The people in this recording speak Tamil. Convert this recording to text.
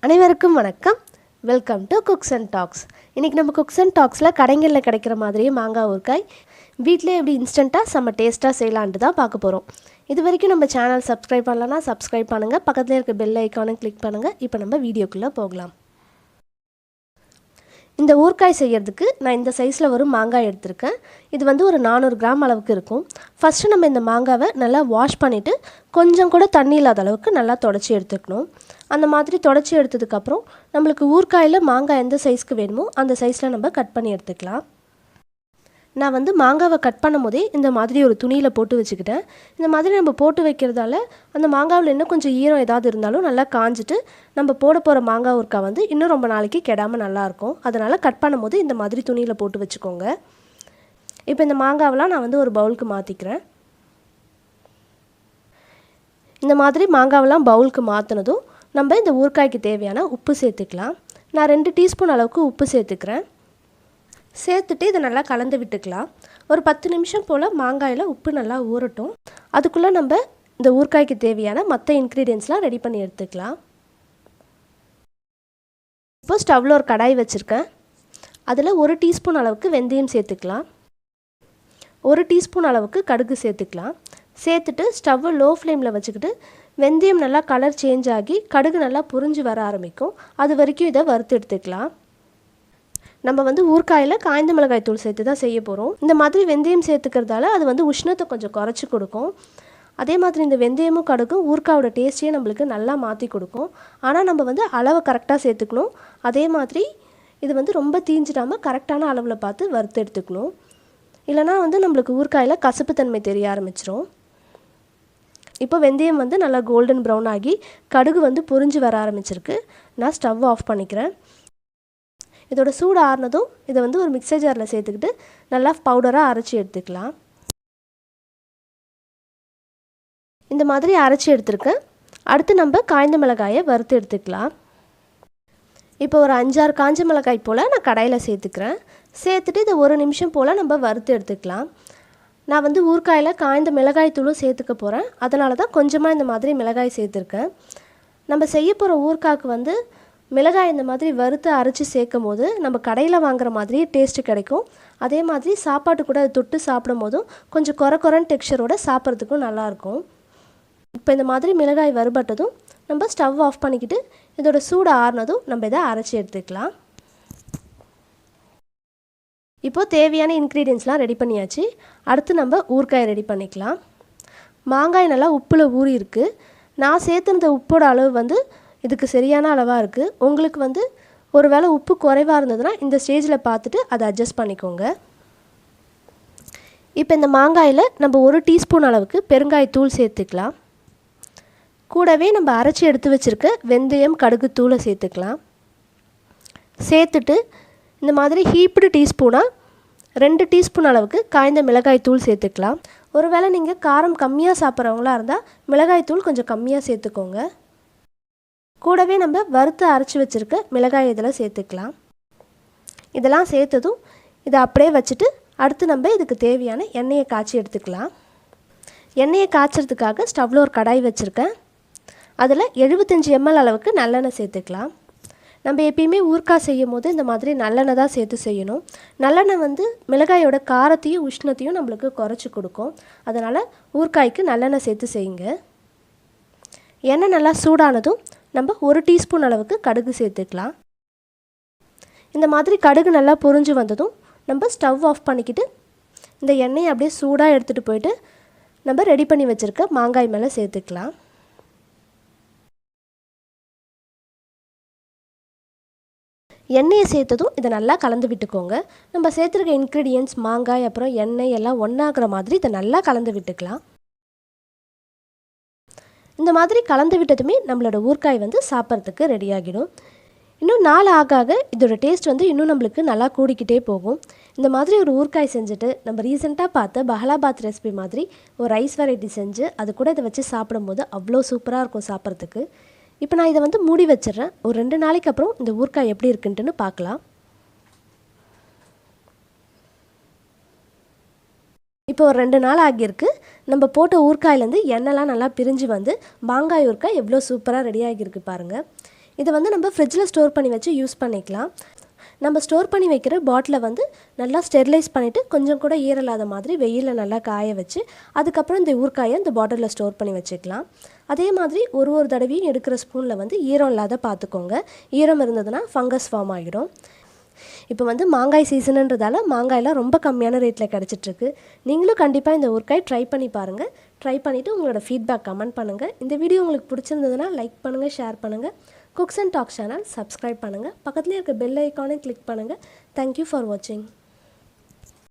அனைவருக்கும் வணக்கம். Welcome to Cooks and Talks. இன்றைக்கி நம்ம குக்ஸ் அண்ட் டாக்ஸில் கடைகளில் கிடைக்கிற மாதிரியே மாங்காய் ஊறுகாய் வீட்டிலே எப்படி இன்ஸ்டண்ட்டாக செம்ம டேஸ்ட்டாக செய்யலான்ட்டு தான் பார்க்க போகிறோம். இது வரைக்கும் நம்ம சேனல் சப்ஸ்கிரைப் பண்ணலன்னா சப்ஸ்கிரைப் பண்ணுங்கள், பக்கத்தில் இருக்க பெல் ஐக்கானை கிளிக் பண்ணுங்கள். இப்போ நம்ம வீடியோக்குள்ளே போகலாம். இந்த ஊறுகாய் செய்கிறதுக்கு நான் இந்த சைஸில் ஒரு மாங்காய் எடுத்திருக்கேன். இது வந்து ஒரு 400 கிராம் அளவுக்கு இருக்கும். ஃபஸ்ட்டு நம்ம இந்த மாங்காவை நல்லா வாஷ் பண்ணிவிட்டு கொஞ்சம் கூட தண்ணி இல்லாத அளவுக்கு நல்லா தொடச்சி எடுத்துக்கணும். அந்த மாதிரி தொடச்சி எடுத்ததுக்கப்புறம் நம்மளுக்கு ஊறுகாயில் மாங்காய் எந்த சைஸ்க்கு வேணுமோ அந்த சைஸில் நம்ம கட் பண்ணி எடுத்துக்கலாம். நான் வந்து மாங்காவை கட் பண்ணும் போதே இந்த மாதிரி ஒரு துணியில் போட்டு வச்சுக்கிட்டேன். இந்த மாதிரி நம்ம போட்டு வைக்கிறதால அந்த மாங்காவில் இன்னும் கொஞ்சம் ஈரம் ஏதாவது இருந்தாலும் நல்லா காஞ்சிட்டு நம்ம போட போகிற மாங்காய் ஊறுகாய் வந்து இன்னும் ரொம்ப நாளைக்கு கெடாமல் நல்லாயிருக்கும். அதனால் கட் பண்ணும் போது இந்த மாதிரி துணியில் போட்டு வச்சுக்கோங்க. இப்போ இந்த மாங்காவெலாம் நான் வந்து ஒரு பவுலுக்கு மாற்றிக்கிறேன். இந்த மாதிரி மாங்காவெல்லாம் பவுலுக்கு மாற்றினதும் நம்ம இந்த ஊறுகாய்க்கு தேவையான உப்பு சேர்த்துக்கலாம். நான் 2 டீஸ்பூன் அளவுக்கு உப்பு சேர்த்துக்கிறேன். சேர்த்துட்டு இதை நல்லா கலந்து விட்டுக்கலாம். ஒரு 10 நிமிஷம் போல் மாங்காயில் உப்பு நல்லா ஊறட்டும். அதுக்குள்ளே நம்ம இந்த ஊறுகாய்க்கு தேவையான மற்ற இன்க்ரீடியன்ஸ்லாம் ரெடி பண்ணி எடுத்துக்கலாம். இப்போ ஸ்டவ்வில் ஒரு கடாய் வச்சுருக்கேன். அதில் 1 டீஸ்பூன் அளவுக்கு வெந்தயம் சேர்த்துக்கலாம். 1 டீஸ்பூன் அளவுக்கு கடுகு சேர்த்துக்கலாம். சேர்த்துட்டு ஸ்டவ்வை லோ ஃப்ளேமில் வச்சுக்கிட்டு வெந்தயம் நல்லா கலர் சேஞ்ச் ஆகி கடுகு நல்லா புரிஞ்சு வர ஆரம்பிக்கும். அது வரைக்கும் இதை வறுத்து எடுத்துக்கலாம். நம்ம வந்து ஊறுகாயில் காய்ந்த மிளகாய் தூள் சேர்த்து தான் செய்ய போகிறோம். இந்த மாதிரி வெந்தயம் சேர்த்துக்கிறதால அது வந்து உஷ்ணத்தை கொஞ்சம் குறைச்சி கொடுக்கும். அதே மாதிரி இந்த வெந்தயமும் கடுகும் ஊறுகாயோட டேஸ்ட்டையே நம்மளுக்கு நல்லா மாற்றி கொடுக்கும். ஆனால் நம்ம வந்து அளவை கரெக்டாக சேர்த்துக்கணும். அதே மாதிரி இது வந்து ரொம்ப தீஞ்சிடாமல் கரெக்டான அளவில் பார்த்து வறுத்து எடுத்துக்கணும். இல்லைனா வந்து நம்மளுக்கு ஊறுகாயில் கசப்புத்தன்மை தெரிய ஆரம்பிச்சிரும். இப்போ வெந்தயம் வந்து நல்லா கோல்டன் ப்ரௌன் ஆகி கடுகு வந்து பொரிஞ்சு வர ஆரம்பிச்சிருக்கு. நான் ஸ்டவ் ஆஃப் பண்ணிக்கிறேன். இதோட சூடு ஆறுனதும் இதை வந்து ஒரு மிக்சர் ஜாரில் சேர்த்துக்கிட்டு நல்லா பவுடராக அரைச்சி எடுத்துக்கலாம். இந்த மாதிரி அரைச்சி எடுத்துருக்கேன். அடுத்து நம்ம காய்ந்த மிளகாயை வறுத்து எடுத்துக்கலாம். இப்போ ஒரு 5-6 காஞ்ச மிளகாய் போல் நான் கடாயில் சேர்த்துக்கிறேன். சேர்த்துட்டு இதை 1 நிமிஷம் போல் நம்ம வறுத்து எடுத்துக்கலாம். நான் வந்து ஊறுகாயில் காய்ந்த மிளகாய் தூளும் சேர்த்துக்க போகிறேன். அதனால தான் கொஞ்சமாக இந்த மாதிரி மிளகாய் சேர்த்துருக்கேன். நம்ம செய்ய போகிற ஊறுகாய்க்கு வந்து மிளகாய் இந்த மாதிரி வறுத்து அரைச்சி சேர்க்கும் போது நம்ம கடையில் வாங்குற மாதிரி டேஸ்ட்டு கிடைக்கும். அதே மாதிரி சாப்பாட்டு கூட அதை தொட்டு சாப்பிடும் போதும் கொஞ்சம் கொரன்னு டெக்ஸ்சரோடு சாப்பிட்றதுக்கும் நல்லாயிருக்கும். இப்போ இந்த மாதிரி மிளகாய் வறுபட்டதும் நம்ம ஸ்டவ் ஆஃப் பண்ணிக்கிட்டு இதோட சூடு ஆறுனதும் நம்ம இதை அரைச்சி எடுத்துக்கலாம். இப்போது தேவையான இன்க்ரீடியன்ஸ்லாம் ரெடி பண்ணியாச்சு. அடுத்து நம்ம ஊறுகாய் ரெடி பண்ணிக்கலாம். மாங்காய் நல்லா உப்பில் ஊறி இருக்குது. நான் சேர்த்துருந்த உப்போட அளவு வந்து இதுக்கு சரியான அளவாக இருக்குது. உங்களுக்கு வந்து ஒரு வேளை உப்பு குறைவாக இருந்ததுன்னா இந்த ஸ்டேஜில் பார்த்துட்டு அதை அட்ஜஸ்ட் பண்ணிக்கோங்க. இப்போ இந்த மாங்காயில் நம்ம 1 டீஸ்பூன் அளவுக்கு பெருங்காயத்தூள் சேர்த்துக்கலாம். கூடவே நம்ம அரைச்சி எடுத்து வச்சுருக்க வெந்தயம் கடுகு தூளை சேர்த்துக்கலாம். சேர்த்துட்டு இந்த மாதிரி ஹீப்டு டீஸ்பூனாக 2 டீஸ்பூன் அளவுக்கு காய்ந்த மிளகாய் தூள் சேர்த்துக்கலாம். ஒருவேளை நீங்கள் காரம் கம்மியாக சாப்பிட்றவங்களா இருந்தால் மிளகாய் தூள் கொஞ்சம் கம்மியாக சேர்த்துக்கோங்க. கூடவே நம்ம வறுத்து அரைச்சி வச்சுருக்க மிளகாய் இதில் சேர்த்துக்கலாம். இதெல்லாம் சேர்த்ததும் இதை அப்படியே வச்சுட்டு அடுத்து நம்ம இதுக்கு தேவையான எண்ணெயை காய்ச்சி எடுத்துக்கலாம். எண்ணெயை காய்ச்சறதுக்காக ஸ்டவ்வில் ஒரு கடாய் வச்சுருக்கேன். அதில் 75 ml அளவுக்கு நல்லெண்ணெய் சேர்த்துக்கலாம். நம்ம எப்பயுமே ஊறுகாய் செய்யும் போது இந்த மாதிரி நல்லெண்ணெய் தான் சேர்த்து செய்யணும். நல்லெண்ணெய் வந்து மிளகாயோட காரத்தையும் உஷ்ணத்தையும் நம்மளுக்கு குறைச்சி கொடுக்கும். அதனால் ஊறுகாய்க்கு நல்லெண்ணெய் சேர்த்து செய்யுங்க. எண்ணெய் நல்லா சூடானதும் நம்ம 1 டீஸ்பூன் அளவுக்கு கடுகு சேர்த்துக்கலாம். இந்த மாதிரி கடுகு நல்லா பொரிஞ்சு வந்ததும் நம்ம ஸ்டவ் ஆஃப் பண்ணிக்கிட்டு இந்த எண்ணெயை அப்படியே சூடாக எடுத்துகிட்டு போயிட்டு நம்ம ரெடி பண்ணி வச்சுருக்க மாங்காய் மேலே சேர்த்துக்கலாம். எண்ணெயை சேர்த்ததும் இதை நல்லா கலந்து விட்டுக்கோங்க. நம்ம சேர்த்துருக்க இன்க்ரீடியன்ட்ஸ் மாங்காய் அப்புறம் எண்ணெய் எல்லாம் ஒன்றாகிற மாதிரி இதை நல்லா கலந்து விட்டுக்கலாம். இந்த மாதிரி கலந்து விட்டதுமே நம்மளோட ஊறுகாய் வந்து சாப்பிட்றதுக்கு ரெடி ஆகிடும். இன்னும் நாள் ஆக ஆக இதோட டேஸ்ட் வந்து இன்னும் நம்மளுக்கு நல்லா கூடிக்கிட்டே போகும். இந்த மாதிரி ஒரு ஊறுகாய் செஞ்சுட்டு நம்ம ரீசெண்டாக பார்த்த பஹலாபாத் ரெசிபி மாதிரி ஒரு ரைஸ் வெரைட்டி செஞ்சு அது கூட இதை வச்சு சாப்பிடும்போது அவ்வளோ சூப்பராக இருக்கும் சாப்பிட்றதுக்கு. இப்போ நான் இதை வந்து மூடி வச்சிடுறேன். ஒரு 2 நாளைக்கு அப்புறம் இந்த ஊறுகாய் எப்படி இருக்குன்ட்டுன்னு பார்க்கலாம். இப்போ ஒரு 2 நாள் ஆகியிருக்கு. நம்ம போட்ட ஊறுகாயிலேருந்து எண்ணெய்லாம் நல்லா பிரிஞ்சு வந்து மாங்காய் ஊறுகாய் எவ்வளோ சூப்பராக ரெடி ஆகியிருக்கு பாருங்கள். இதை வந்து நம்ம ஃப்ரிட்ஜில் ஸ்டோர் பண்ணி வச்சு யூஸ் பண்ணிக்கலாம். நம்ம ஸ்டோர் பண்ணி வைக்கிற பாட்டிலை வந்து நல்லா ஸ்டெரிலைஸ் பண்ணிவிட்டு கொஞ்சம் கூட ஈரலாத மாதிரி வெயிலில் நல்லா காய வச்சு அதுக்கப்புறம் இந்த ஊறுகாயை இந்த பாட்டிலில் ஸ்டோர் பண்ணி வச்சுக்கலாம். அதே மாதிரி ஒரு தடவையும் எடுக்கிற ஸ்பூனில் வந்து ஈரம் இல்லாத பார்த்துக்கோங்க. ஈரம் இருந்ததுன்னா ஃபங்கஸ் ஃபார்ம் ஆகிடும். இப்போ வந்து மாங்காய் சீசனுன்றதால மாங்காயெல்லாம் ரொம்ப கம்மியான ரேட்டில் கிடச்சிட்ருக்கு. நீங்களும் கண்டிப்பாக இந்த ஊறுகாய் ட்ரை பண்ணி பாருங்கள். ட்ரை பண்ணிவிட்டு உங்களோட ஃபீட்பேக் கமெண்ட் பண்ணுங்கள். இந்த வீடியோ உங்களுக்கு பிடிச்சிருந்ததுன்னா லைக் பண்ணுங்கள், ஷேர் பண்ணுங்கள். Cooks and Talk channel subscribe பண்ணுங்கள். பக்கத்துலேயே இருக்க பெல் ஐக்கானே கிளிக் பண்ணுங்கள். தேங்க்யூ ஃபார் வாட்சிங்.